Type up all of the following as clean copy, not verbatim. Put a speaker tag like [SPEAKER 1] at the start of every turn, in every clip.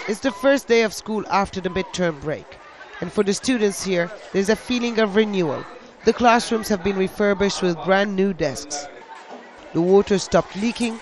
[SPEAKER 1] It's the first day of school after the midterm break. And for the students here, there's a feeling of renewal. The classrooms have been refurbished with brand new desks. The water stopped leaking,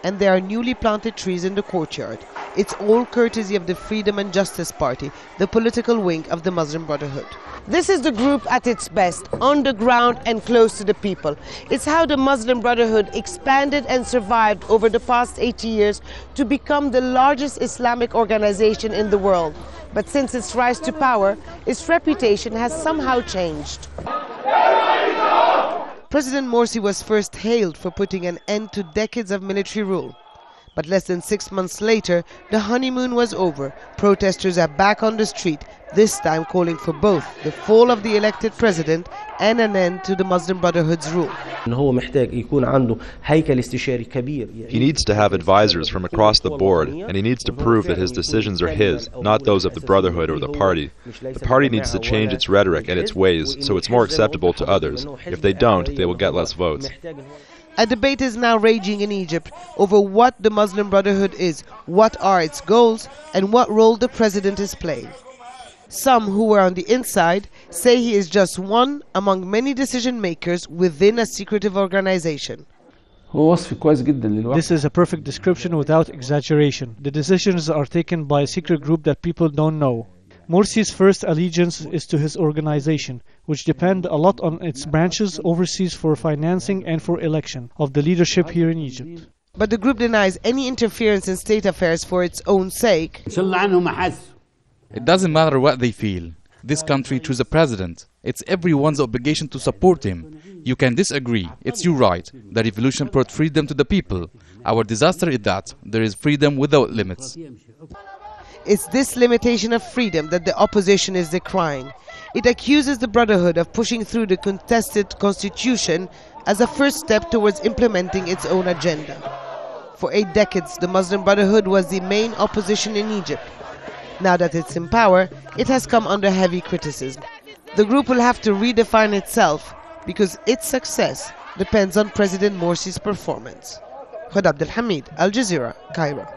[SPEAKER 1] and there are newly planted trees in the courtyard. It's all courtesy of the Freedom and Justice Party, the political wing of the Muslim Brotherhood. This is the group at its best, on the ground and close to the people. It's how the Muslim Brotherhood expanded and survived over the past 80 years to become the largest Islamic organization in the world. But since its rise to power, its reputation has somehow changed. President Morsi was first hailed for putting an end to decades of military rule. But less than 6 months later, the honeymoon was over. Protesters are back on the street, this time calling for both the fall of the elected president and an end to the Muslim Brotherhood's rule.
[SPEAKER 2] He needs to have advisors from across the board, and he needs to prove that his decisions are his, not those of the Brotherhood or the party. The party needs to change its rhetoric and its ways so it's more acceptable to others. If they don't, they will get less votes.
[SPEAKER 1] A debate is now raging in Egypt over what the Muslim Brotherhood is, what are its goals, and what role the president is playing. Some who were on the inside say he is just one among many decision makers within a secretive organization.
[SPEAKER 3] This is a perfect description without exaggeration. The decisions are taken by a secret group that people don't know. Morsi's first allegiance is to his organization, which depend a lot on its branches overseas for financing and for election of the leadership here in Egypt.
[SPEAKER 1] But the group denies any interference in state affairs for its own sake.
[SPEAKER 4] It doesn't matter what they feel. This country chose a president. It's everyone's obligation to support him. You can disagree. It's your right. The revolution brought freedom to the people. Our disaster is that there is freedom without limits.
[SPEAKER 1] It's this limitation of freedom that the opposition is decrying. It accuses the Brotherhood of pushing through the contested constitution as a first step towards implementing its own agenda. For 8 decades, the Muslim Brotherhood was the main opposition in Egypt. Now that it's in power, it has come under heavy criticism. The group will have to redefine itself because its success depends on President Morsi's performance. Huda Abdelhamid, Al Jazeera, Cairo.